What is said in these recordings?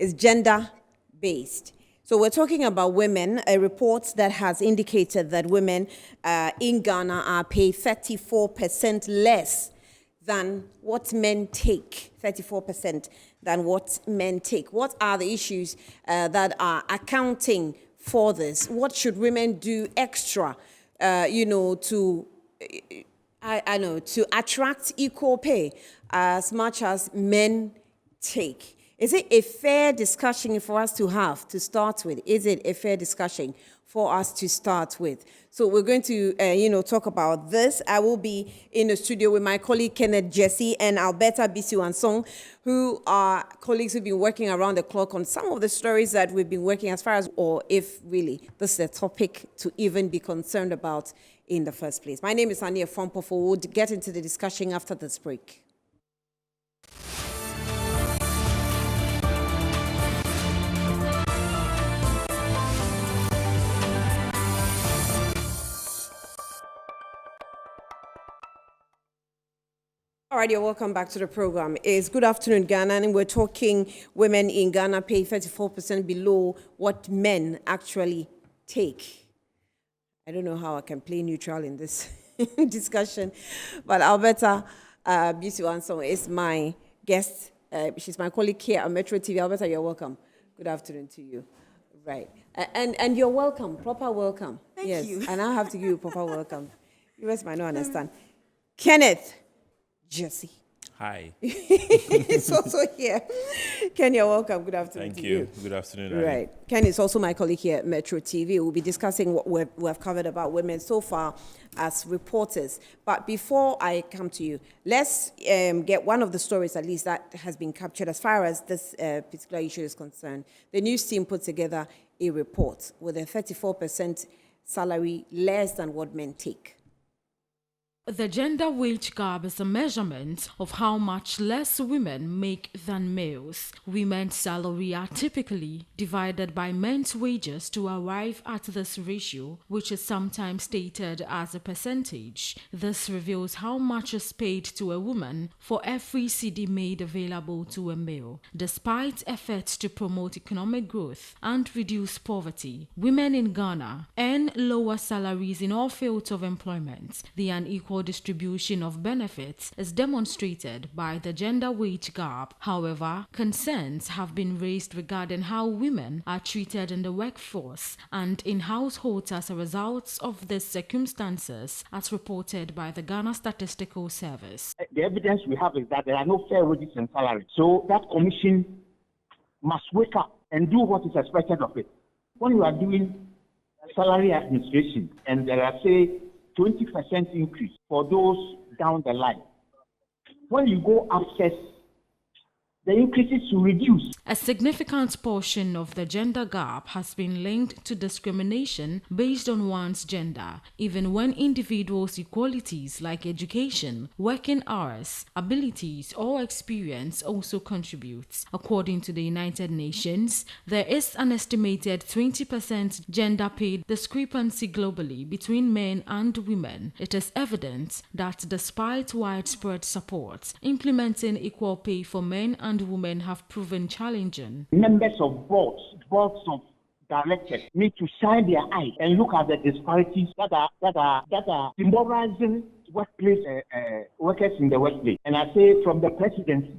is gender-based. So we're talking about women, a report that has indicated that women in Ghana are paid 34% less than what men take, 34% than what men take. What are the issues that are accounting for this? What should women do extra, to attract equal pay as much as men take? Is it a fair discussion for us to have to start with? Is it a fair discussion for us to start with? So we're going to, talk about this. I will be in the studio with my colleague Kenneth Jesse and Alberta Bisiwansong, who are colleagues who've been working around the clock on some of the stories that we've been working as far as, or if really this is a topic to even be concerned about in the first place. My name is Ania Fompofo. We'll get into the discussion after this break. All right, you're welcome back to the program. It's Good Afternoon, Ghana, and we're talking women in Ghana pay 34% below what men actually take. I don't know how I can play neutral in this discussion, but Alberta Bisiwansong is my guest. She's my colleague here at Metro TV. Alberta, you're welcome. Good afternoon to you. Right. And you're welcome, proper welcome. Thank you. And I have to give you proper welcome. You guys might not understand. Kenneth Jesse. Hi. It's also here. Ken, you're welcome. Good afternoon. Thank you. Good afternoon. Right. Ken is also my colleague here at Metro TV. We'll be discussing what we have covered about women so far as reporters. But before I come to you, let's get one of the stories at least that has been captured as far as this particular issue is concerned. The news team put together a report with a 34% salary less than what men take. The gender wage gap is a measurement of how much less women make than males. Women's salary are typically divided by men's wages to arrive at this ratio, which is sometimes stated as a percentage. This reveals how much is paid to a woman for every cedi made available to a male. Despite efforts to promote economic growth and reduce poverty, women in Ghana earn lower salaries in all fields of employment. The unequal distribution of benefits is demonstrated by the gender wage gap. However, concerns have been raised regarding how women are treated in the workforce and in households as a result of these circumstances, as reported by the Ghana Statistical Service. The evidence we have is that there are no fair wages and salaries. So that commission must wake up and do what is expected of it. When you are doing salary administration and there are, say, 20% increase for those down the line, when you go upstairs, the increases to reduce. A significant portion of the gender gap has been linked to discrimination based on one's gender, even when individuals' equalities like education, working hours, abilities, or experience also contribute. According to the United Nations, there is an estimated 20% gender pay discrepancy globally between men and women. It is evident that despite widespread support, implementing equal pay for men and women have proven challenging. Members of boards of directors need to shine their eyes and look at the disparities that are demoralizing workers in the workplace. And I say from the presidency,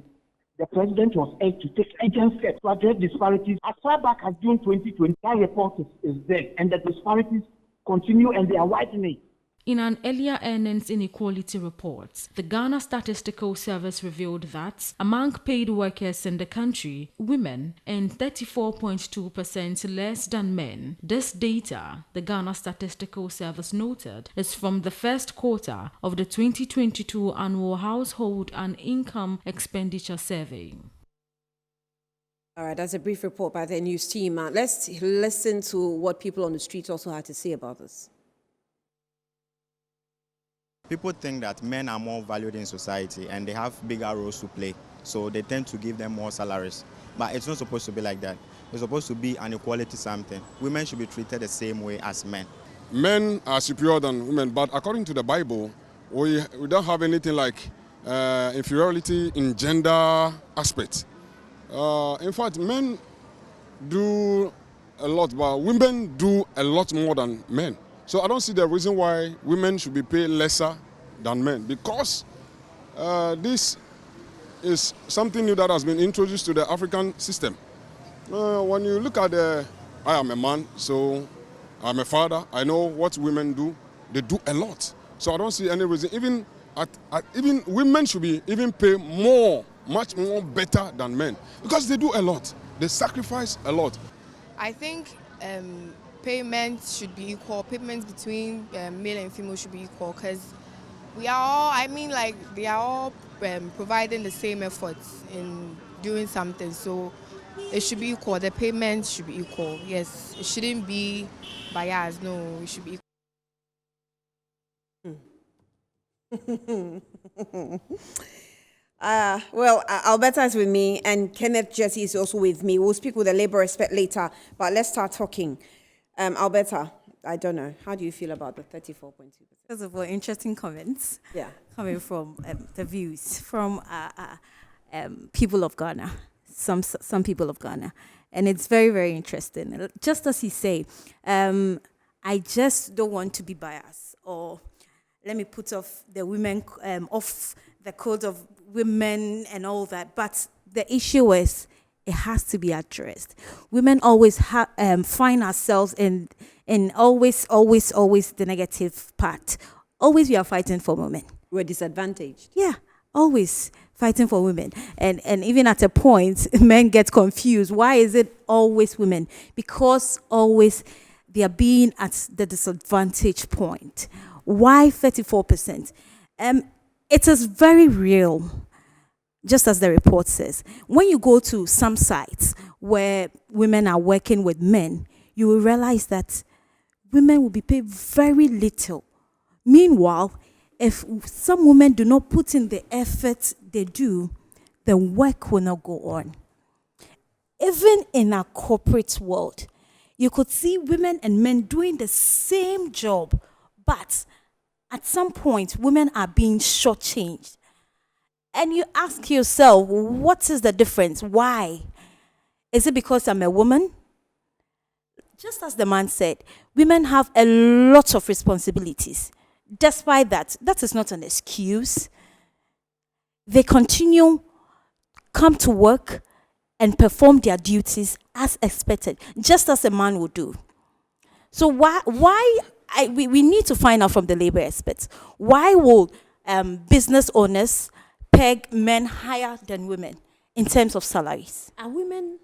the president was asked to take urgent steps to address disparities. As far back as June 2020, that report is there, and the disparities continue and they are widening. In an earlier earnings inequality report, the Ghana Statistical Service revealed that among paid workers in the country, women earn 34.2% less than men. This data, the Ghana Statistical Service noted, is from the first quarter of the 2022 Annual Household and Income Expenditure Survey. All right, that's a brief report by the news team. Let's listen to what people on the streets also had to say about this. People think that men are more valued in society and they have bigger roles to play, so they tend to give them more salaries. But it's not supposed to be like that. It's supposed to be an equality something. Women should be treated the same way as men. Men are superior than women, but according to the Bible, we don't have anything like inferiority in gender aspect. In fact, men do a lot, but women do a lot more than men. So I don't see the reason why women should be paid lesser than men, because this is something new that has been introduced to the African system. When you look at I am a man, so I'm a father. I know what women do. They do a lot. So I don't see any reason. Even women should be even pay more, much more better than men, because they do a lot. They sacrifice a lot. I think payments should be equal. Payments between male and female should be equal, because we are all, I mean, like, they are all providing the same efforts in doing something. So it should be equal. The payments should be equal. Yes, it shouldn't be biased. No, it should be equal. Alberta is with me, and Kenneth Jesse is also with me. We'll speak with the labor aspect later, but let's start talking. Alberta, I don't know. How do you feel about the 34.2%? First of all, interesting comments. Yeah. Coming from the views from people of Ghana, some people of Ghana, and it's very, very interesting. Just as he say, I just don't want to be biased, or let me put off the women, off the code of women and all that. But the issue is, it has to be addressed. Women always find ourselves in always the negative part. Always we are fighting for women. We're disadvantaged. Yeah, always fighting for women. And even at a point, men get confused. Why is it always women? Because always they are being at the disadvantage point. Why 34%? It is very real, just as the report says. When you go to some sites where women are working with men, you will realize that women will be paid very little. Meanwhile, if some women do not put in the effort they do, the work will not go on. Even in our corporate world, you could see women and men doing the same job, but at some point, women are being shortchanged. And you ask yourself, what is the difference? Why? Is it because I'm a woman? Just as the man said, women have a lot of responsibilities. Despite that, that is not an excuse. They continue, come to work, and perform their duties as expected, just as a man would do. So we need to find out from the labor experts, why will business owners peg men higher than women in terms of salaries? Are women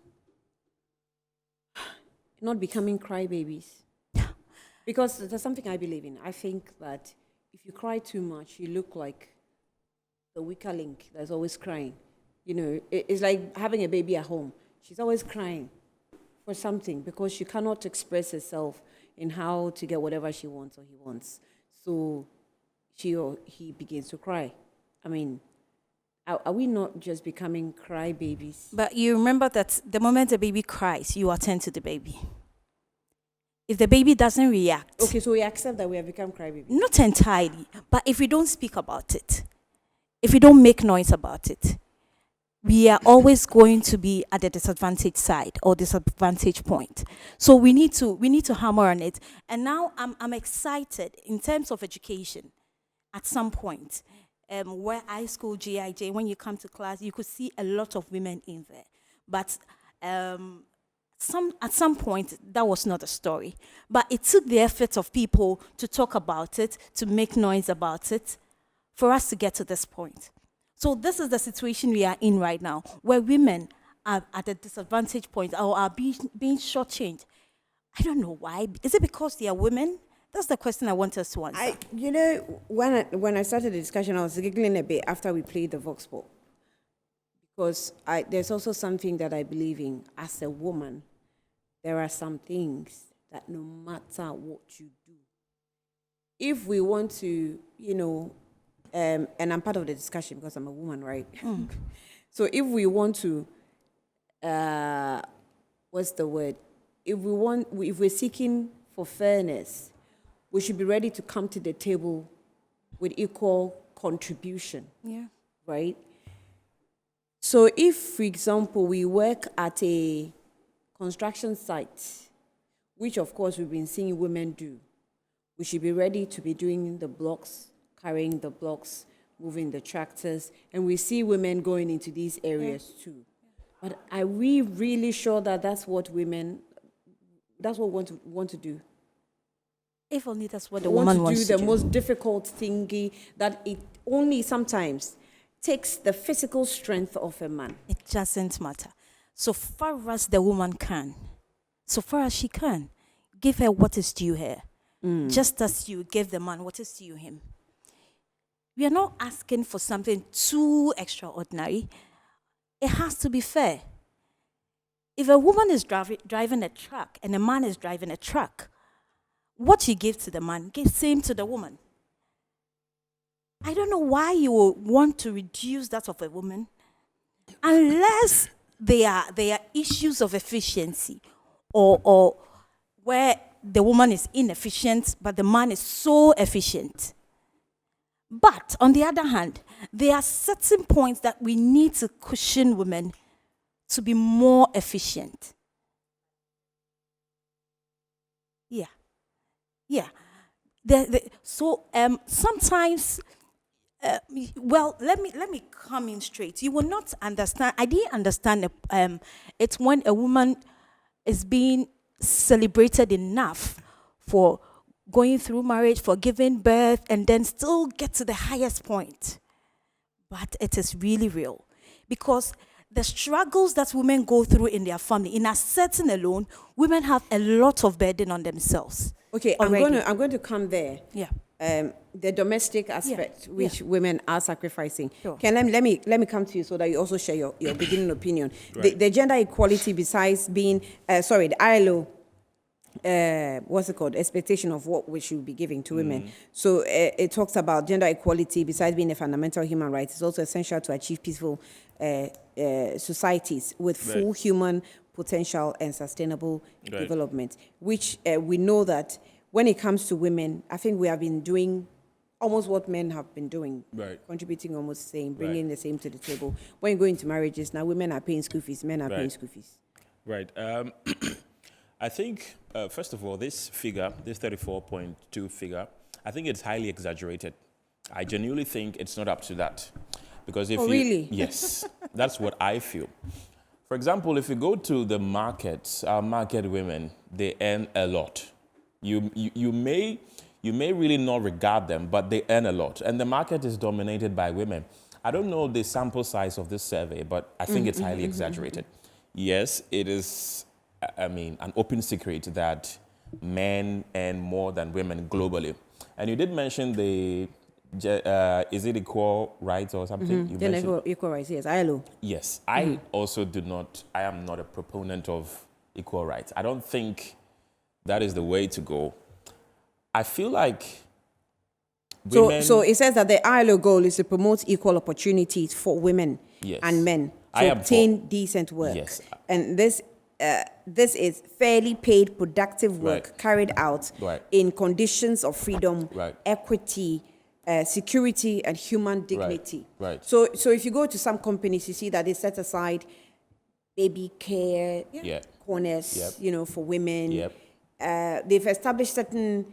not becoming crybabies? Because there's something I believe in. I think that if you cry too much, you look like the weaker link that's always crying. You know, it's like having a baby at home. She's always crying for something because she cannot express herself in how to get whatever she wants or he wants. So she or he begins to cry. I mean, are we not just becoming crybabies? But you remember that the moment the baby cries, you attend to the baby. If the baby doesn't react... Okay, so we accept that we have become crybabies. Not entirely, but if we don't speak about it, if we don't make noise about it, we are always going to be at the disadvantaged side or disadvantage point. So we need to hammer on it. And now I'm excited in terms of education. At some point, where high school GIJ, when you come to class, you could see a lot of women in there. But at some point, that was not a story. But it took the effort of people to talk about it, to make noise about it, for us to get to this point. So this is the situation we are in right now, where women are at a disadvantage point or are being shortchanged. I don't know why. Is it because they are women? That's the question I want us to answer. When I started the discussion, I was giggling a bit after we played the Vox Pop. Because there's also something that I believe in. As a woman, there are some things that no matter what you do, if we want to, and I'm part of the discussion because I'm a woman, right? So if we want to, what's the word? If we're seeking for fairness, we should be ready to come to the table with equal contribution. Yeah. Right? So if, for example, we work at a construction site, which of course we've been seeing women do, we should be ready to be doing the blocks, carrying the blocks, moving the tractors, and we see women going into these areas too. But are we really sure that that's what we want to do? If only that's what the Want woman to wants do to the do. most difficult thingy that it only sometimes takes the physical strength of a man. It doesn't matter. So far as the woman can, so far as she can, give her what is due her. Just as you give the man what is due him. We are not asking for something too extraordinary. It has to be fair. If a woman is driving a truck and a man is driving a truck, what you give to the man, give same to the woman. I don't know why you will want to reduce that of a woman unless there are issues of efficiency or where the woman is inefficient but the man is so efficient. But on the other hand, there are certain points that we need to cushion women to be more efficient. Yeah. So sometimes, well, let me come in straight. You will not understand. I didn't understand. It's when a woman is being celebrated enough for going through marriage, for giving birth, and then still get to the highest point. But it is really real. Because the struggles that women go through in their family, in a setting alone, women have a lot of burden on themselves. Okay, I'm going to come there. Yeah. The domestic aspect, which women are sacrificing. Sure. Okay, let me come to you so that you also share your beginning opinion. Right. The gender equality, besides being, the ILO, what's it called? Expectation of what we should be giving to women. So it talks about gender equality, besides being a fundamental human right, it's also essential to achieve peaceful societies with full human potential and sustainable development, which we know that when it comes to women, I think we have been doing almost what men have been doing, contributing almost the same, bringing the same to the table. When you go into marriages, now women are paying school fees, men are paying school fees. Right. I think, first of all, this figure, this 34.2 figure, I think it's highly exaggerated. I genuinely think it's not up to that. Because if really? Yes, that's what I feel. For example, if you go to the markets, our market women, they earn a lot. You may really not regard them, but they earn a lot. And the market is dominated by women. I don't know the sample size of this survey, but I think it's highly exaggerated. Yes, it is, an open secret that men earn more than women globally. And you did mention the, is it equal rights or something? Equal rights, yes, ILO. Yes, I also I am not a proponent of equal rights. I don't think that is the way to go. I feel like women... So it says that the ILO goal is to promote equal opportunities for women and men to obtain decent work. Yes. And this is fairly paid, productive work carried out in conditions of freedom, equity, security, and human dignity. So if you go to some companies, you see that they set aside baby care corners, for women. They've established certain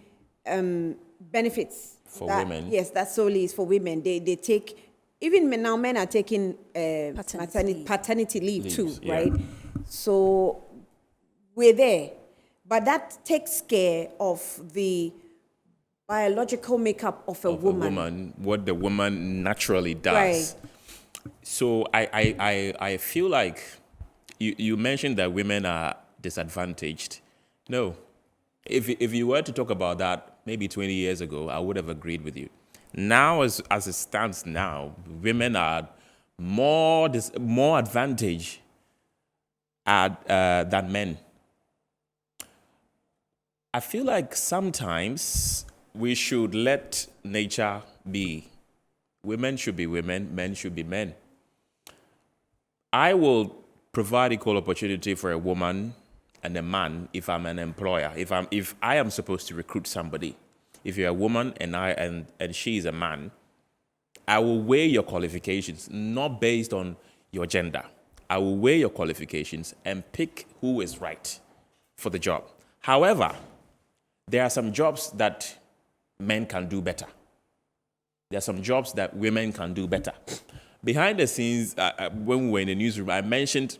benefits for women. Yes, that solely is for women. They take, even men are taking paternity leave too, right? So we're there. But that takes care of the biological makeup of a woman. What the woman naturally does. So I feel like you mentioned that women are disadvantaged. No. If you were to talk about that maybe 20 years ago, I would have agreed with you. Now, as it stands now, women are more advantaged than men. I feel like sometimes we should let nature be. Women should be women, men should be men. I will provide equal opportunity for a woman and a man if I'm an employer. If I am supposed to recruit somebody, if you're a woman and she is a man, I will weigh your qualifications, not based on your gender. I will weigh your qualifications and pick who is right for the job. However, there are some jobs that men can do better. There are some jobs that women can do better. Behind the scenes, when we were in the newsroom, I mentioned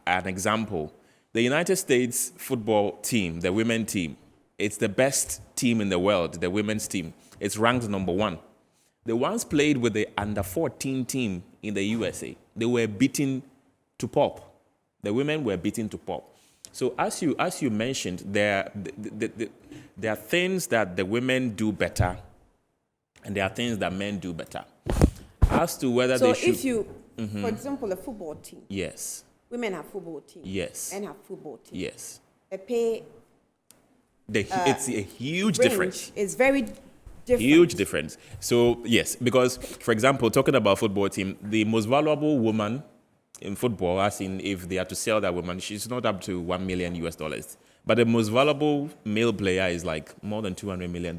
an example. The United States football team, the women team, it's the best team in the world, the women's team. It's ranked number 1. They once played with the under 14 team in the USA. They were beaten to pulp. The women were beaten to pulp. So as you mentioned, there are things that the women do better, and there are things that men do better. As to whether they should... So if you, for example, a football team. Yes. Women have football teams. Yes. Men have football teams. Yes. They pay... It's a huge range difference. It's very different. Huge difference. So, yes, because, for example, talking about football team, the most valuable woman in football, as in if they are to sell that woman, she's not up to $1 million US. But the most valuable male player is like more than $200 million.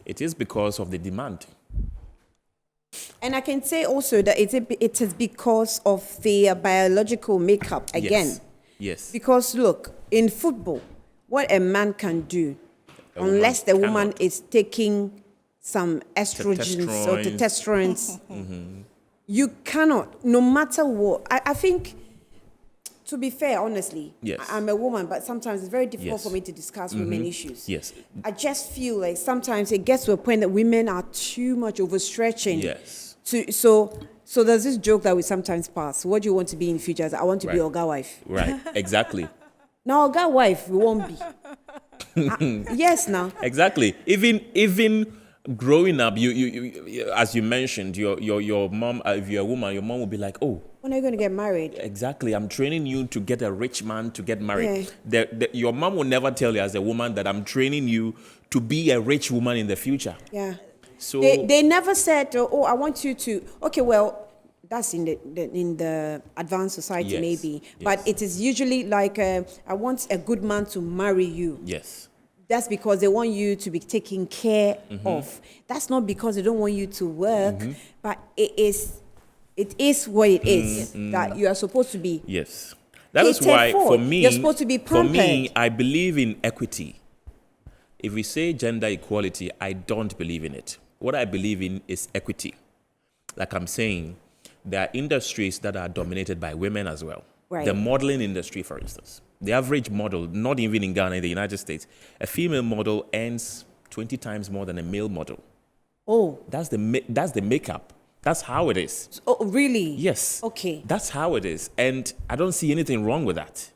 It is because of the demand. And I can say also that it is because of the biological makeup again. Yes. Because look, in football, what a man can do, unless the woman is taking some estrogens or testosterone, you cannot, no matter what. I think, to be fair, honestly, yes. I'm a woman, but sometimes it's very difficult Yes. for me to discuss women issues. Yes. I just feel like sometimes it gets to a point that women are too much overstretching. Yes. So there's this joke that we sometimes pass. What do you want to be in future? I want to be Right. Oga wife. Right, exactly. Now Oga wife, we won't be. Yes, now. Exactly. Even growing up, you as you mentioned, your mom, if you're a woman, your mom will be like, oh, When are you going to get married? exactly, I'm training you to get a rich man to get married. Your mom will never tell you as a woman that I'm training you to be a rich woman in the future. Yeah. So They never said, oh, I want you to. Okay, well, that's in the advanced society Yes, maybe, yes. but it is usually like I want a good man to marry you. yes. That's because they want you to be taken care Mm-hmm. of. That's not because they don't want you to work, but it is what it is that you are supposed to be. Yes. That is Catered why, for. for me, You're supposed to be for me, pampered. I believe in equity. If we say gender equality, I don't believe in it. What I believe in is equity. Like I'm saying, there are industries that are dominated by women as well. Right. The modeling industry, for instance. The average model, not even in Ghana, in the United States, a female model earns 20 times more than a male model. Oh, That's the makeup. That's how it is. oh, really? Yes. Okay. That's how it is. And I don't see anything wrong with that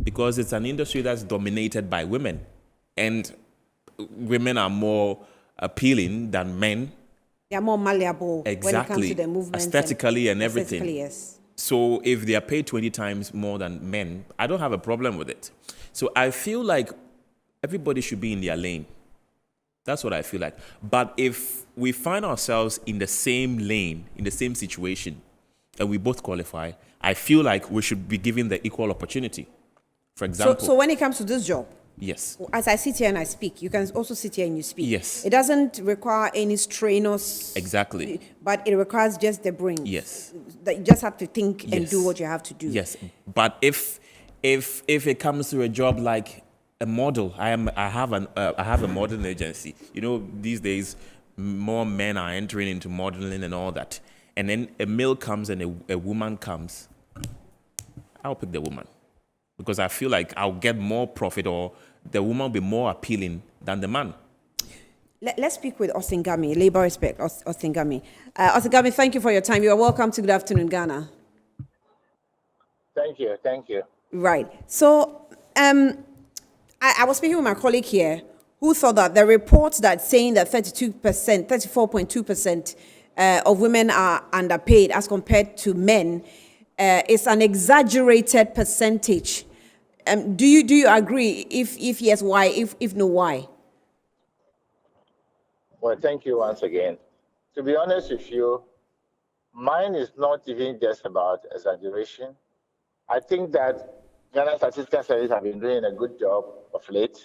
because it's an industry that's dominated by women. And women are more appealing than men. They are more malleable when it comes Exactly. to the movement. Aesthetically and everything. Aesthetically, yes. So if they are paid 20 times more than men, I don't have a problem with it. So I feel like everybody should be in their lane. That's what I feel like. But if we find ourselves in the same lane, in the same situation, and we both qualify, I feel like we should be given the equal opportunity. For example, So when it comes to this job, yes, as I sit here and I speak, you can also sit here and you speak. Yes. It doesn't require any strenuous. Exactly. But it requires just the brain. yes, That you just have to think and Yes. do what you have to do. yes. But if it comes to a job like a model, I have a modeling agency. You know, these days more men are entering into modeling and all that. And then a male comes and a woman comes. I'll pick the woman because I feel like I'll get more profit, or the woman will be more appealing than the man. Let's speak with Usingami, Labor Respect, Usingami. Usingami, thank you for your time. You are welcome to Good Afternoon, Ghana. Thank you. Right. So I was speaking with my colleague here who thought that the reports that saying that 34.2% of women are underpaid as compared to men is an exaggerated percentage. Do you agree? If yes, why? If no, why? Well, thank you once again. To be honest with you, mine is not even just about exaggeration. I think that Ghana Statistical Service have been doing a good job of late.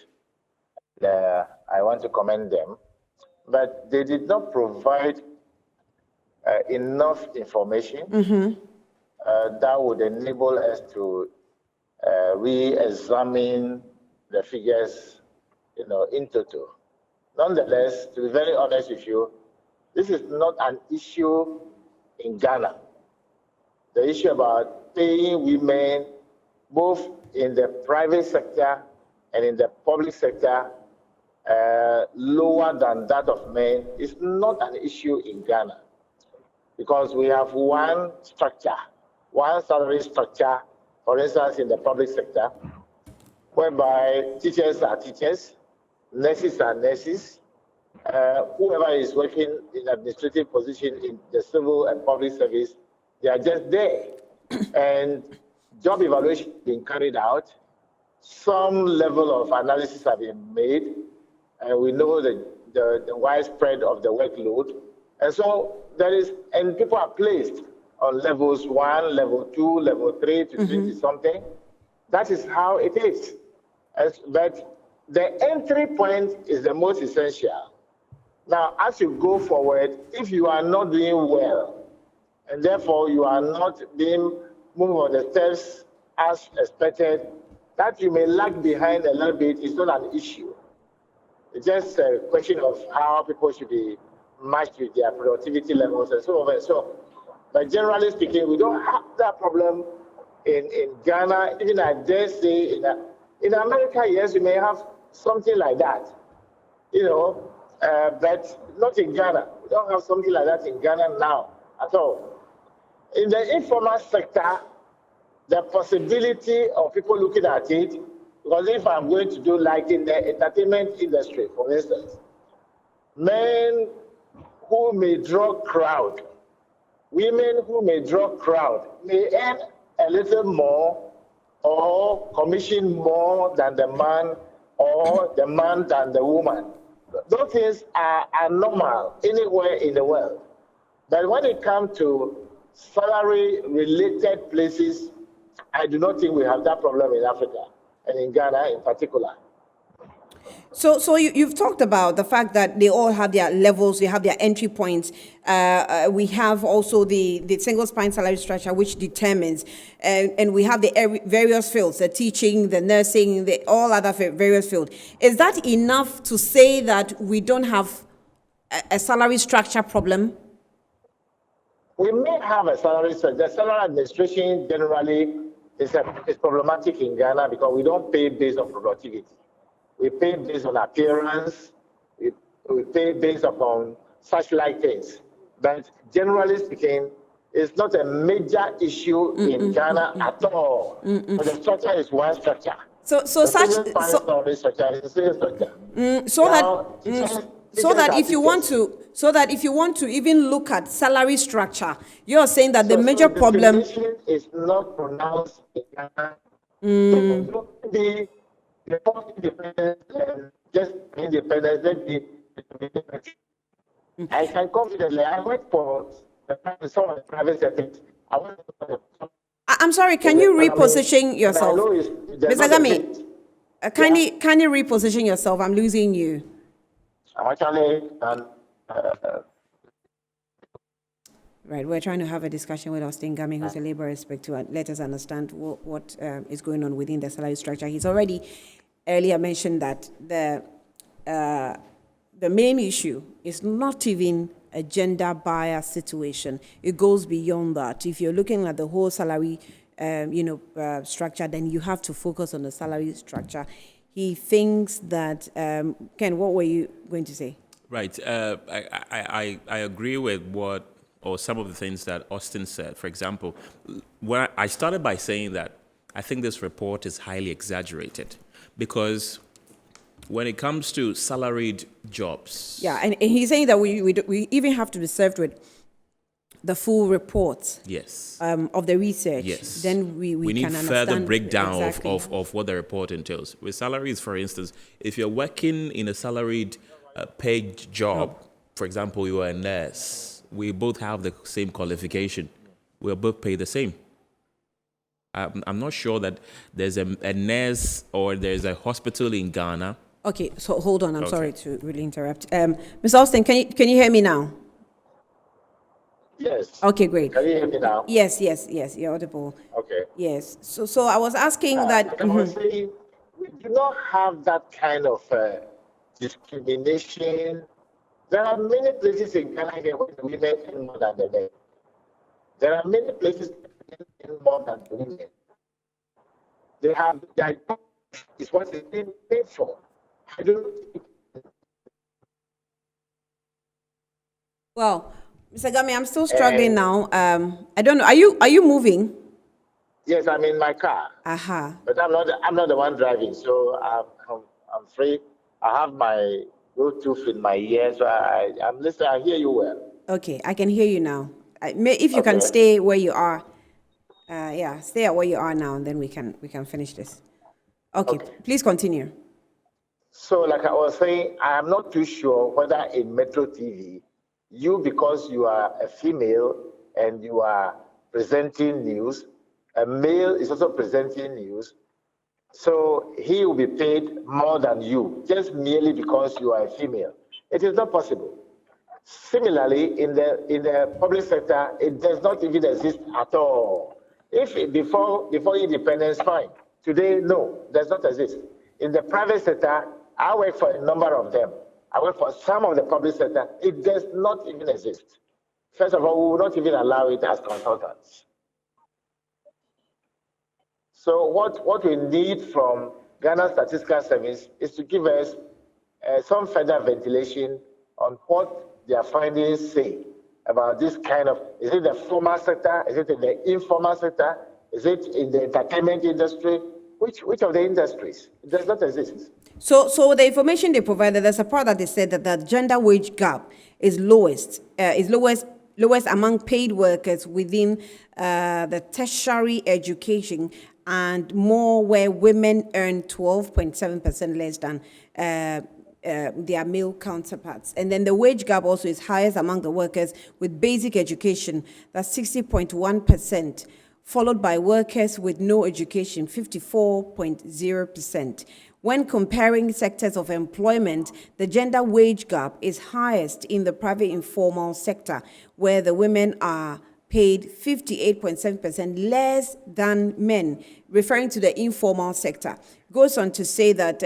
I want to commend them. But they did not provide enough information that would enable us to re-examine the figures, in total. Nonetheless, to be very honest with you, this is not an issue in Ghana. The issue about paying women, both in the private sector and in the public sector, lower than that of men, is not an issue in Ghana, because we have one structure, one salary structure, for instance, in the public sector, whereby teachers are teachers, nurses are nurses, whoever is working in administrative position in the civil and public service, they are just there. And job evaluation being carried out, some level of analysis have been made, and we know the widespread of the workload. And so and people are placed on levels 1, level 2, level 3 to 20 something. That is how it is. But the entry point is the most essential. Now, as you go forward, if you are not doing well, and therefore you are not being moved on the steps as expected, that you may lag behind a little bit is not an issue. It's just a question of how people should be matched with their productivity levels and so on and so on. But generally speaking, we don't have that problem in Ghana. Even I dare say in America, yes, we may have something like that, but not in Ghana. We don't have something like that in Ghana now at all. In the informal sector, the possibility of people looking at it, because if I'm going to do like in the entertainment industry, for instance, men who may draw crowd, women who may draw crowd may earn a little more or commission more than the man or the man than the woman. Those things are normal anywhere in the world. But when it comes to salary-related places, I do not think we have that problem in Africa, and in Ghana in particular. So you've talked about the fact that they all have their levels, they have their entry points. We have also the single spine salary structure, which determines, and we have the various fields, the teaching, the nursing, all other various fields. Is that enough to say that we don't have a salary structure problem? We may have a salary structure. The salary administration generally is problematic in Ghana because we don't pay based on productivity. We pay based on appearance. We pay based upon such like things. But generally speaking, it's not a major issue in Ghana at all. But the structure is one structure. So that if you want to even look at salary structure, you're saying that the major problem is not pronounced in Ghana. The independence and just independence. I can confidently. I work for some of the private settings. I'm sorry. Can you reposition yourself, Mr. Gami? Can you reposition yourself? I'm losing you. I'm actually. Right, we're trying to have a discussion with Usingami, who's a labor expert, to let us understand what is going on within the salary structure. He's already earlier mentioned that the main issue is not even a gender bias situation. It goes beyond that. If you're looking at the whole salary, structure, then you have to focus on the salary structure. He thinks that Ken, what were you going to say? Right, I agree with some of the things that Austin said. For example, when I started by saying that I think this report is highly exaggerated because when it comes to salaried jobs. Yeah, and he's saying that we even have to be served with the full report. Yes. Of the research. Yes. Then we need can further breakdown exactly. of what the report entails. With salaries, for instance, if you're working in a salaried paid job, for example, you are a nurse, we both have the same qualification. We're both paid the same. I'm not sure that there's a nurse or there's a hospital in Ghana. Okay, so hold on. I'm sorry to really interrupt. Ms. Austin, can you hear me now? Yes. Okay, great. Can you hear me now? Yes, you're audible. Okay. Yes. So I was asking that. Like I was saying, we do not have that kind of discrimination. There are many places in Ghana here where the women earn more than the men. There are many places where men earn more than the women. They have their job is what is being paid for. I don't think. Well, Mr. Gami, I'm still struggling now. I don't know. Are you moving? Yes, I'm in my car. Aha. But I'm not the one driving, so I'm free. I have my Bluetooth in my ear, so I'm listening. I hear you well. Okay, I can hear you now. If you can Okay. stay where you are, stay at where you are now, and then we can finish this. Okay, please continue. So, like I was saying, I am not too sure whether in Metro TV, because you are a female and you are presenting news, a male is also presenting news, so he will be paid more than you, just merely because you are a female. It is not possible. Similarly, in the public sector, it does not even exist at all. Before independence, fine. Today, no, does not exist. In the private sector, I work for a number of them. I work for some of the public sector. It does not even exist. First of all, we will not even allow it as consultants. So what we need from Ghana Statistical Service is to give us some further ventilation on what their findings say about this kind of, is it the formal sector? Is it in the informal sector? Is it in the entertainment industry? Which of the industries? It does not exist. So the information they provided, there's a part that they said that the gender wage gap is lowest among paid workers within the tertiary education, and more where women earn 12.7% less than their male counterparts. And then the wage gap also is highest among the workers with basic education, that's 60.1%, followed by workers with no education, 54.0%. When comparing sectors of employment, the gender wage gap is highest in the private informal sector, where the women are paid 58.7% less than men, referring to the informal sector. Goes on to say that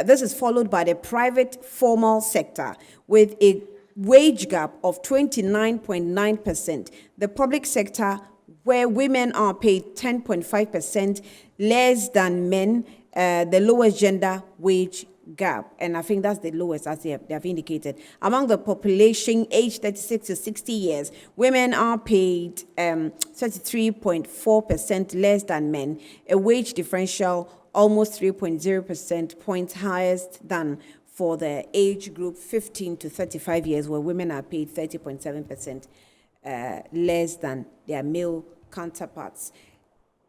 this is followed by the private formal sector with a wage gap of 29.9%. The public sector, where women are paid 10.5% less than men, the lowest gender wage gap. And I think that's the lowest, as they have indicated. Among the population aged 36 to 60 years, women are paid 33.4% less than men, a wage differential almost 3.0% points highest than for the age group 15 to 35 years, where women are paid 30.7% less than their male counterparts.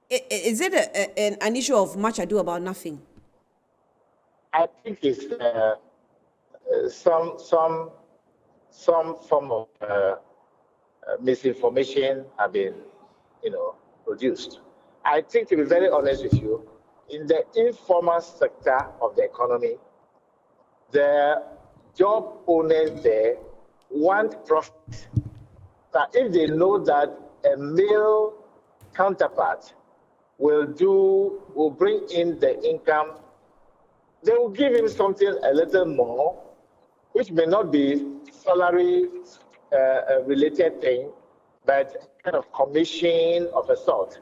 Is it an issue of much ado about nothing? I think it's some form of misinformation have been, produced. I think, to be very honest with you, in the informal sector of the economy, the job owners there want profit. That if they know that a male counterpart will bring in the income, they will give him something a little more, which may not be salary related thing, but kind of commission of a sort.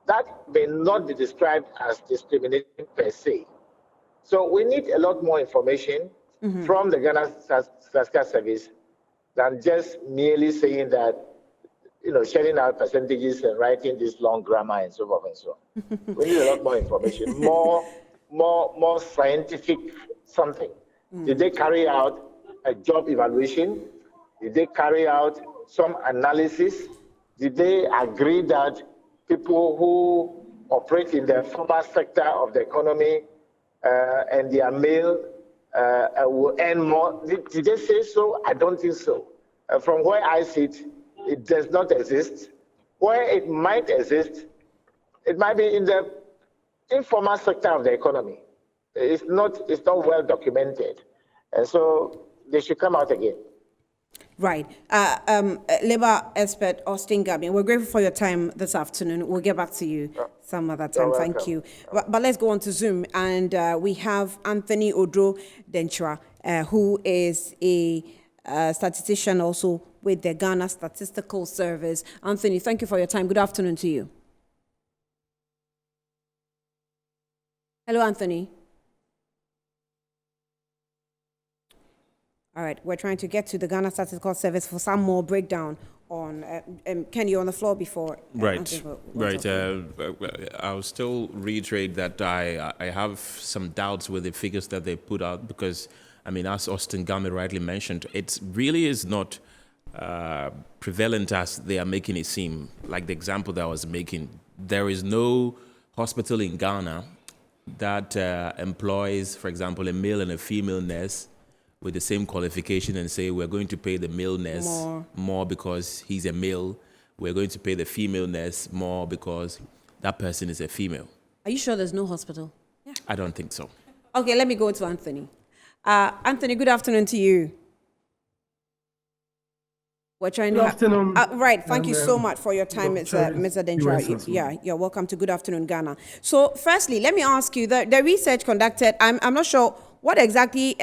That may not be described as discrimination per se. So we need a lot more information from the Ghana Statistical Service than just merely saying that, sharing out percentages and writing this long grammar and so forth and so on. We need a lot more information, more scientific something. Did they carry out a job evaluation? Did they carry out some analysis? Did they agree that people who operate in the formal sector of the economy and they are male will earn more? Did they say so? I don't think so. From where I sit, it does not exist. Where it might exist, it might be in the informal sector of the economy. It's not well documented. And so they should come out again. Right. Labor expert Usingami, we're grateful for your time this afternoon. We'll get back to you some other time. Thank you. But let's go on to Zoom. And we have Anthony Odro Denchra, who is a statistician also with the Ghana Statistical Service. Anthony, thank you for your time. Good afternoon to you. Hello, Anthony. All right, we're trying to get to the Ghana Statistical Service for some more breakdown on. Ken, you're on the floor before. Right. I'll still reiterate that I have some doubts with the figures that they put out because, I mean, as Usingami rightly mentioned, it really is not prevalent as they are making it seem. Like the example that I was making, there is no hospital in Ghana that employs, for example, a male and a female nurse with the same qualification and say we're going to pay the male nurse more because he's a male. We're going to pay the female nurse more because that person is a female. Are you sure there's no hospital? Yeah. I don't think so. Okay, let me go to Anthony. Anthony, good afternoon to you. We're trying Good to afternoon. Right, thank you so much for your time, Mr. Denchra. Yeah, you're welcome to Good Afternoon Ghana. So firstly, let me ask you, the research conducted, I'm not sure what exactly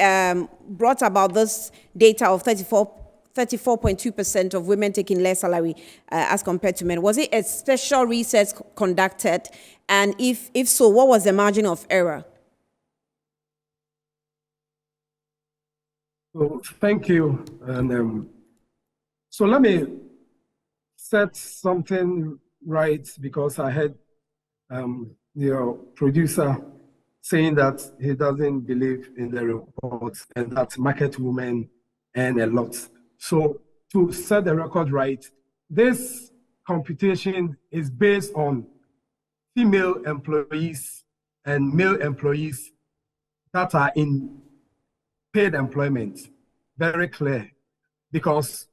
brought about this data of 34.2% of women taking less salary as compared to men. Was it a special research conducted? And if so, what was the margin of error? So, thank you. And so let me set something right because I heard your producer saying that he doesn't believe in the reports and that market women earn a lot. So to set the record right, this computation is based on female employees and male employees that are in paid employment. Very clear, because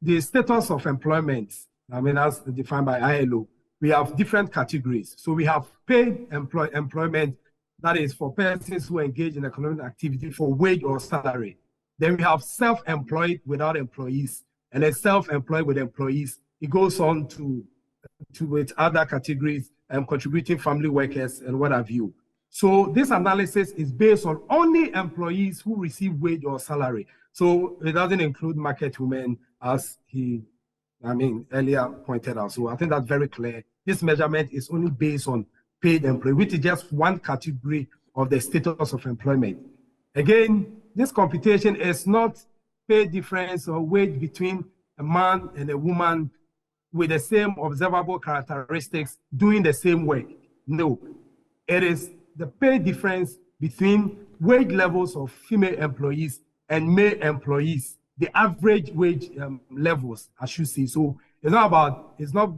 the status of employment, I mean, as defined by ILO, we have different categories. So we have paid employment, that is for persons who engage in economic activity for wage or salary. Then we have self-employed without employees, and then self-employed with employees. It goes on to with other categories, contributing family workers and what have you. So this analysis is based on only employees who receive wage or salary. So it doesn't include market women, as he, earlier pointed out. So I think that's very clear. This measurement is only based on paid employee, which is just one category of the status of employment. Again, this computation is not pay difference or wage between a man and a woman with the same observable characteristics doing the same work. No, it is the pay difference between wage levels of female employees and male employees, the average wage levels, I should say. So it's not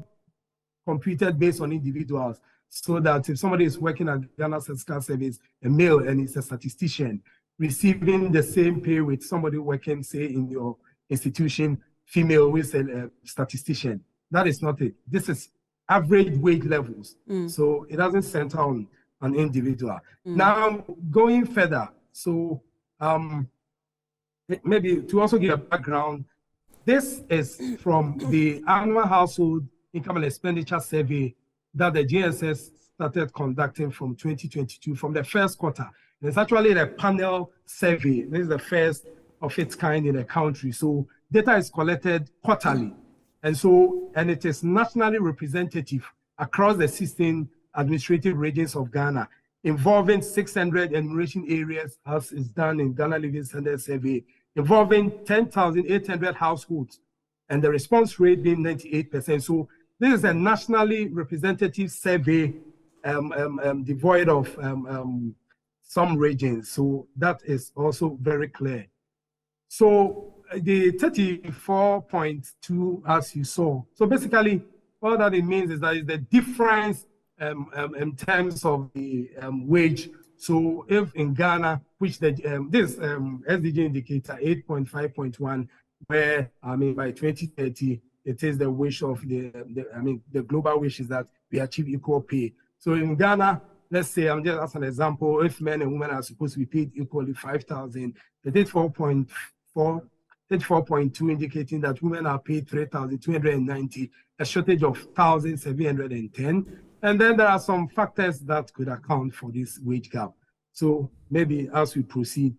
computed based on individuals, so that if somebody is working at Ghana Statistical Service, a male, and is a statistician, receiving the same pay with somebody working, say, in your institution, female, with a statistician. That is not it. This is average wage levels. So it doesn't center on an individual. Now, going further, so maybe to also give a background, this is from the annual household income and expenditure survey that the GSS started conducting from 2022, from the first quarter. It's actually a panel survey. This is the first of its kind in the country. So data is collected quarterly. And it is nationally representative across the 16 administrative regions of Ghana, involving 600 enumeration areas, as is done in Ghana Living Standard Survey, involving 10,800 households, and the response rate being 98%. So this is a nationally representative survey, devoid of some regions. So that is also very clear. So the 34.2, as you saw. So basically, all that it means is that is the difference in terms of the wage. So if in Ghana, which this SDG indicator 8.5.1, where by 2030 it is the wish of the global wish is that we achieve equal pay. So in Ghana, let's say, I'm just as an example, if men and women are supposed to be paid equally 5,000, it is 4.4 34.2 indicating that women are paid 3,290, a shortage of 1,710. And then there are some factors that could account for this wage gap. So maybe as we proceed,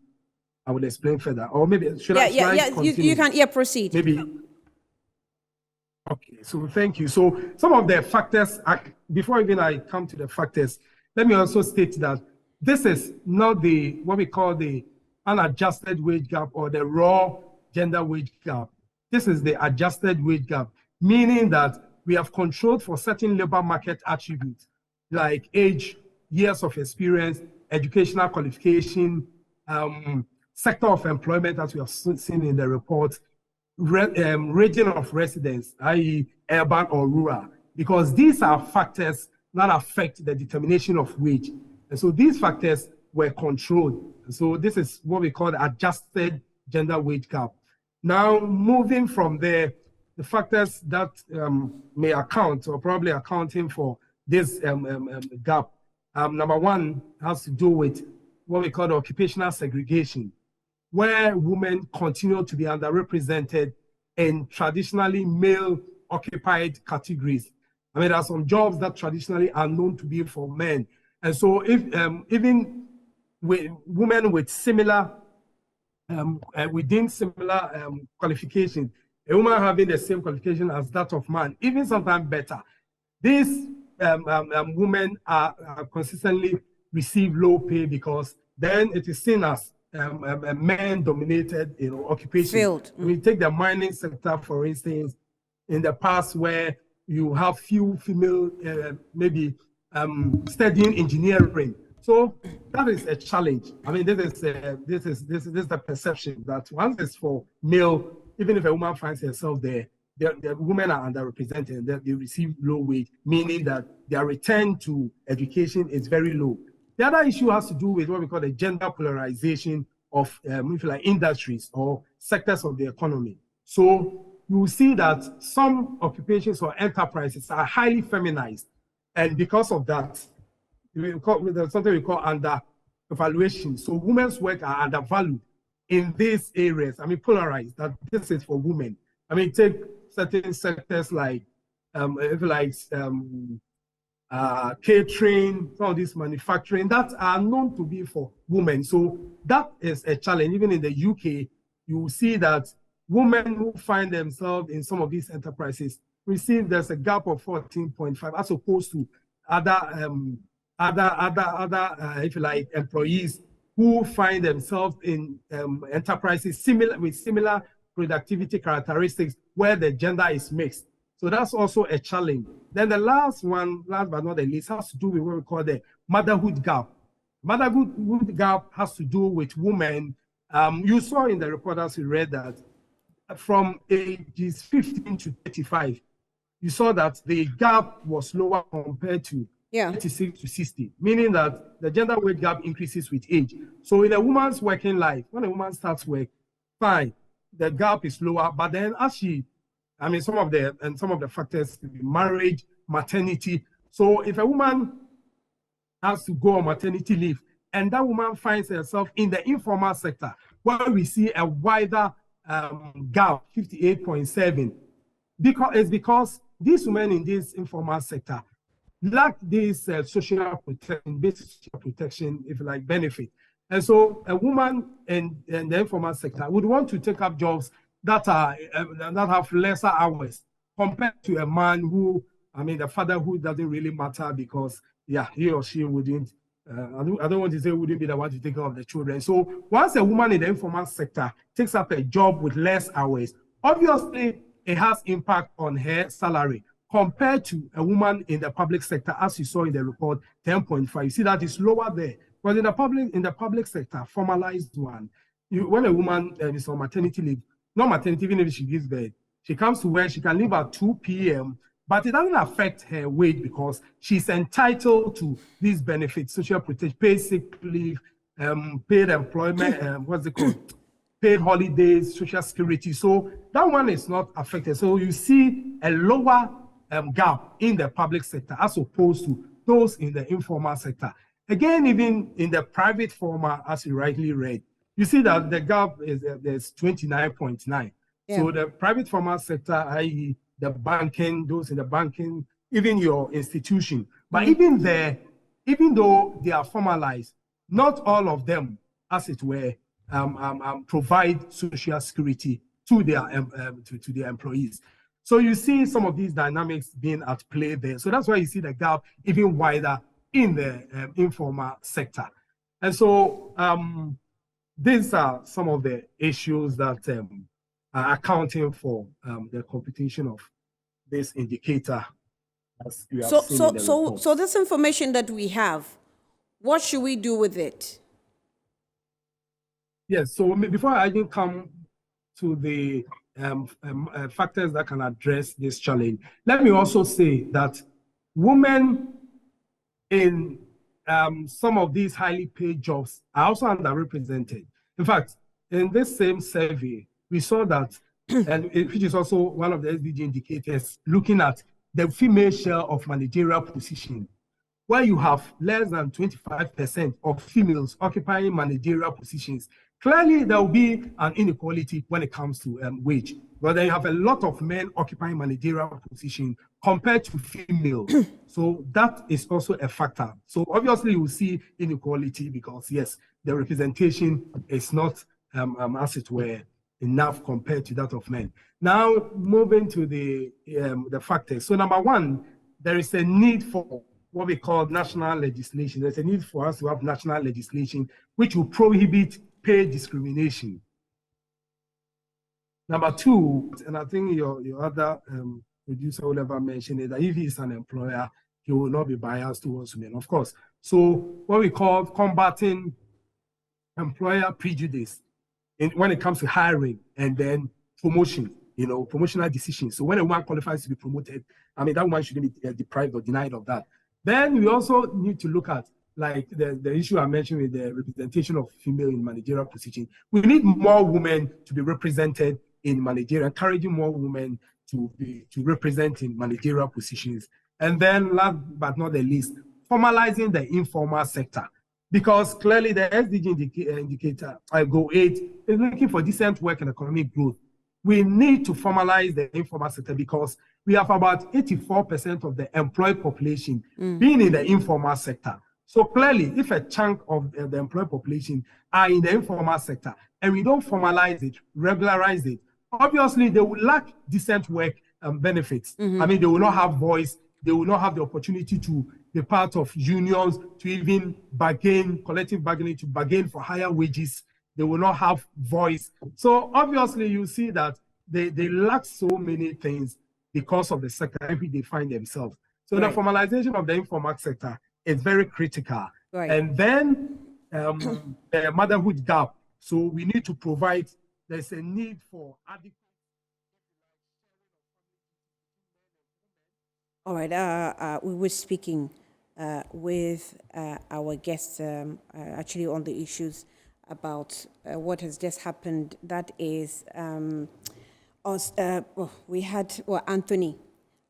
I will explain further. Or maybe should I continue? You can proceed. Maybe. Okay, so thank you. So some of the factors, before even I come to the factors, let me also state that this is not what we call the unadjusted wage gap or the raw gender wage gap. This is the adjusted wage gap, meaning that we have controlled for certain labor market attributes like age, years of experience, educational qualification, sector of employment, as we have seen in the report, region of residence, i.e. urban or rural, because these are factors that affect the determination of wage. And so these factors were controlled. And so this is what we call the adjusted gender wage gap. Now, moving from there, the factors that may account or probably accounting for this gap, number one has to do with what we call the occupational segregation, where women continue to be underrepresented in traditionally male-occupied categories. I mean, there are some jobs that traditionally are known to be for men. And so if even with women with similar, within similar qualifications, a woman having the same qualification as that of man, even sometimes better, these women are consistently receive low pay because then it is seen as a man-dominated, occupation. Field. We take the mining sector, for instance, in the past where you have few female, maybe studying engineering. So that is a challenge. I mean, this is the perception that once it's for male, even if a woman finds herself there, the women are underrepresented, that they receive low wage, meaning that their return to education is very low. The other issue has to do with what we call the gender polarization of if you like, industries or sectors of the economy. So you will see that some occupations or enterprises are highly feminized. And because of that, there's something we call under-evaluation. So women's work are undervalued in these areas. I mean, polarized, that this is for women. I mean, take certain sectors like, if you like, catering, some of this manufacturing that are known to be for women. So that is a challenge. Even in the UK, you will see that women who find themselves in some of these enterprises there's a gap of 14.5 as opposed to other if you like, employees who find themselves in enterprises with similar productivity characteristics where the gender is mixed. So that's also a challenge. Then the last one, last but not the least, has to do with what we call the motherhood gap. Motherhood gap has to do with women. You saw in the report as you read that from ages 15 to 35, you saw that the gap was lower compared to 36 to 60, meaning that the gender wage gap increases with age. So in a woman's working life, when a woman starts work, fine, the gap is lower, but then as some of the factors, marriage, maternity. So if a woman has to go on maternity leave and that woman finds herself in the informal sector, where we see a wider gap, 58.7, because these women in this informal sector lack this social protection, basic social protection, if you like, benefit. And so a woman in the informal sector would want to take up jobs that have lesser hours compared to a man who, the fatherhood doesn't really matter because, he or she wouldn't, I don't want to say wouldn't be the one to take care of the children. So once a woman in the informal sector takes up a job with less hours, obviously it has impact on her salary compared to a woman in the public sector, as you saw in the report, 10.5. You see that is lower there. But in the public sector, formalized one, when a woman is on maternity leave, not maternity, even if she gives birth, she comes to work, she can leave at 2 p.m., but it doesn't affect her wage because she's entitled to these benefits, social protection, paid sick leave, paid employment, what's it called? Paid holidays, social security. So that one is not affected. So you see a lower gap in the public sector as opposed to those in the informal sector. Again, even in the private former, as you rightly read, you see that the gap is there's 29.9. Yeah. So the private formal sector, i.e., the banking, those in the banking, even your institution, but even there, even though they are formalized, not all of them, as it were, provide social security to their to their employees. So you see some of these dynamics being at play there. So that's why you see the gap even wider in the informal sector. And so these are some of the issues that are accounting for the computation of this indicator. As you have seen in the report. So this information that we have, what should we do with it? Yes, so before I even come to the factors that can address this challenge, let me also say that women in some of these highly paid jobs are also underrepresented. In fact, in this same survey, we saw that, which is also one of the SDG indicators, looking at the female share of managerial position, where you have less than 25% of females occupying managerial positions. Clearly, there will be an inequality when it comes to wage. But then you have a lot of men occupying managerial positions compared to female. So that is also a factor. So obviously, you will see inequality because, yes, the representation is not, as it were, enough compared to that of men. Now, moving to the factors. So number one, there is a need for what we call national legislation. There's a need for us to have national legislation which will prohibit pay discrimination. Number two, and I think your other producer will ever mention it, that if he's an employer, he will not be biased towards women, of course. So what we call combating employer prejudice when it comes to hiring and then promotion, promotional decisions. So when a woman qualifies to be promoted, I mean, that woman shouldn't be deprived or denied of that. Then we also need to look at like the issue I mentioned with the representation of female in managerial position. We need more women to be represented in managerial, encouraging more women to represent in managerial positions. And then last but not the least, formalizing the informal sector. Because clearly the SDG indicator, Goal 8, is looking for decent work and economic growth. We need to formalize the informal sector because we have about 84% of the employed population being in the informal sector. So clearly, if a chunk of the employed population are in the informal sector and we don't formalize it, regularize it, obviously they will lack decent work benefits. I mean, they will not have voice, they will not have the opportunity to be part of unions, to even bargain, collective bargaining, to bargain for higher wages. They will not have voice. So obviously you see that they lack so many things because of the sector in which they find themselves. So the formalization of the informal sector is very critical. Right. And then the motherhood gap. So we need to provide, there's a need for adequate. All right, we were speaking with our guests actually on the issues about what has just happened. That is, we had Anthony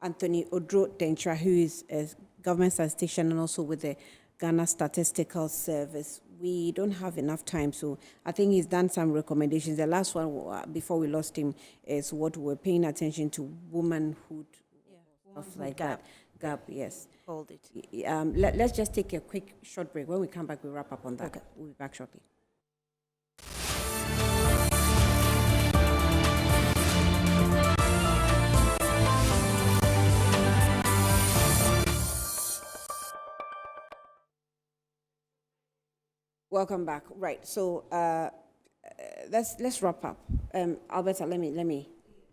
Odro Dentra, who is a government statistician and also with the Ghana Statistical Service. We don't have enough time, so I think he's done some recommendations. The last one, before we lost him, is what we're paying attention to, womanhood, stuff like that. Gap, yes. Hold it. Let's just take a quick short break. When we come back, we'll wrap up on that. Okay. We'll be back shortly. Welcome back. Right. So let's wrap up. Alberta, let me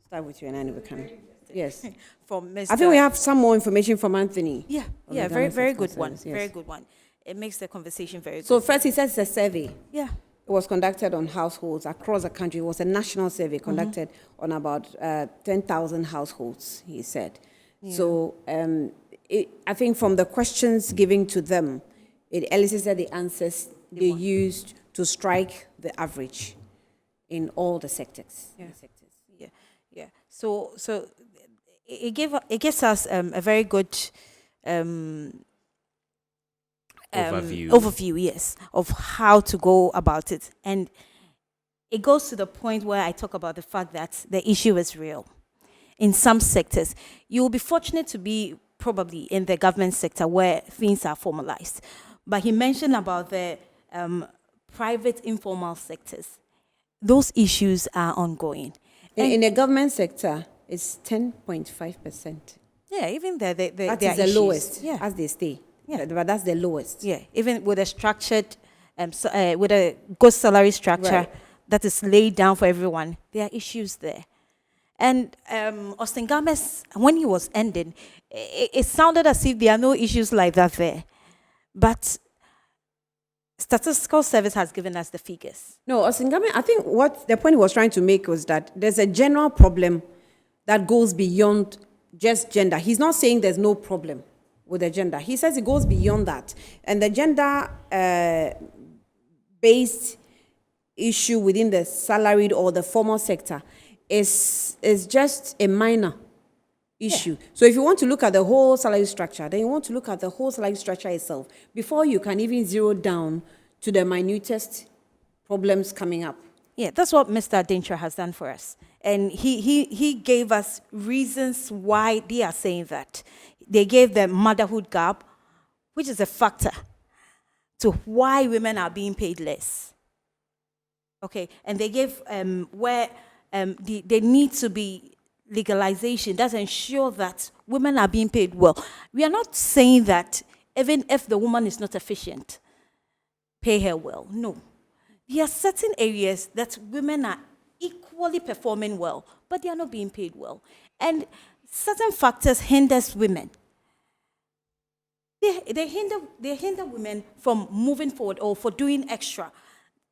start with you, and then we can. Yes. From Mr. I think we have some more information from Anthony. Yeah, very good one. Yes. Very good one. It makes the conversation very good. So first, he says it's a survey. Yeah. It was conducted on households across the country. It was a national survey conducted on about 10,000 households, he said. Yeah. So I think from the questions given to them, it elicited the answers they used to strike the average in all the sectors. Yeah. Yeah. So it gives us a very good overview. Overview, yes, of how to go about it. And it goes to the point where I talk about the fact that the issue is real. In some sectors, you will be fortunate to be probably in the government sector where things are formalized. But he mentioned about the private informal sectors. Those issues are ongoing. In the government sector, it's 10.5%. Yeah, even there, That there is are the issues. lowest, Yeah. as they stay. Yeah. But that's the lowest. Yeah, even with a structured, with a good salary structure Right. that is laid down for everyone, there are issues there. And Usingami, when he was ending, it sounded as if there are no issues like that there. But Statistical Service has given us the figures. No, Usingami, I think what the point he was trying to make was that there's a general problem that goes beyond just gender. He's not saying there's no problem with the gender. He says it goes beyond that. And the gender-based issue within the salaried or the formal sector is just a minor issue. So if you want to look at the whole salary structure, then you want to look at the whole salary structure itself before you can even zero down to the minutest problems coming up. Yeah, that's what Mr. Adintra has done for us. And he gave us reasons why they are saying that. They gave the motherhood gap, which is a factor to why women are being paid less. Okay, and they gave where there needs to be legalization that ensure that women are being paid well. We are not saying that even if the woman is not efficient, pay her well. No. There are certain areas that women are equally performing well, but they are not being paid well. And certain factors hinders women. They hinder women from moving forward or for doing extra.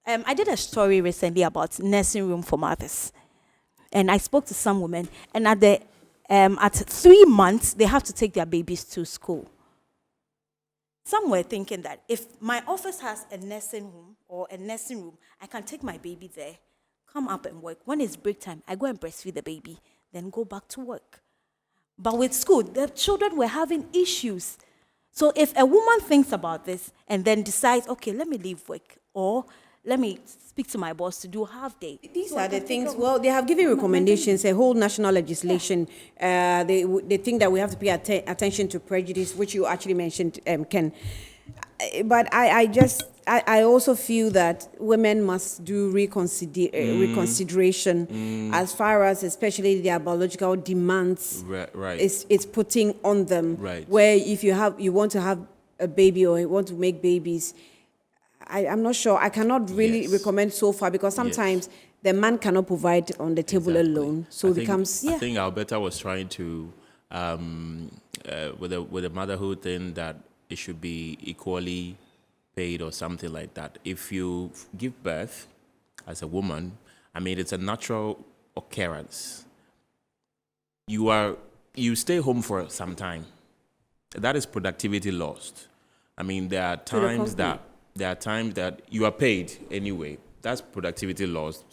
I did a story recently about nursing room for mothers. And I spoke to some women, and at 3 months, they have to take their babies to school. Some were thinking that if my office has a nursing home or a nursing room, I can take my baby there, come up and work. When it's break time, I go and breastfeed the baby, then go back to work. But with school, the children were having issues. So if a woman thinks about this and then decides, okay, let me leave work, or let me speak to my boss to do half day. These are the things, well, they have given recommendations, a whole national legislation. Yeah. They think that we have to pay attention to prejudice, which you actually mentioned, Ken. But I also feel that women must do reconsideration as far as especially their biological demands it's putting on them. Right. Where if you want to have a baby or you want to make babies, I'm not sure. I cannot really recommend so far because sometimes the man cannot provide on the table alone. So it becomes. I think Alberta was trying to, with the motherhood thing, that it should be equally paid or something like that. If you give birth as a woman, I mean, it's a natural occurrence. You stay home for some time. That is productivity lost. I mean, there are times that you are paid anyway. That's productivity loss.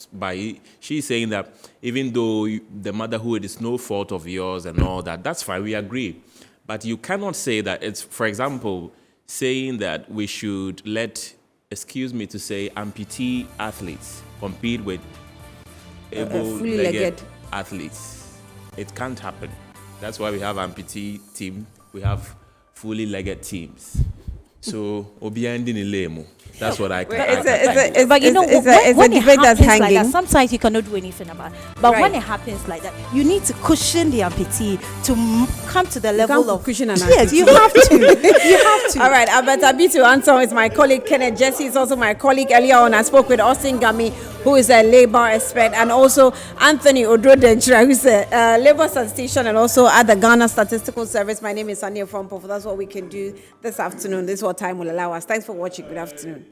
She's saying that even though the motherhood is no fault of yours and all that, that's fine, we agree. But you cannot say that it's, for example, saying that we should let, excuse me to say, amputee athletes compete with able-legged athletes. It can't happen. That's why we have amputee team, we have fully legged teams. So, that's what I can. But you know, when it happens like that, sometimes you cannot do anything about it. But when it happens like that, you need to cushion the amputee to come to the level of cushion and yes, you have to. You have to. All right, Alberta B to answer is my colleague Kenneth Jesse is also my colleague. Earlier on, I spoke with Usingami, who is a labor expert, and also Anthony Ododenchra, who's a labor statistician and also at the Ghana Statistical Service. My name is Ania Frompo. That's what we can do this afternoon. This is what time will allow us. Thanks for watching. Good afternoon.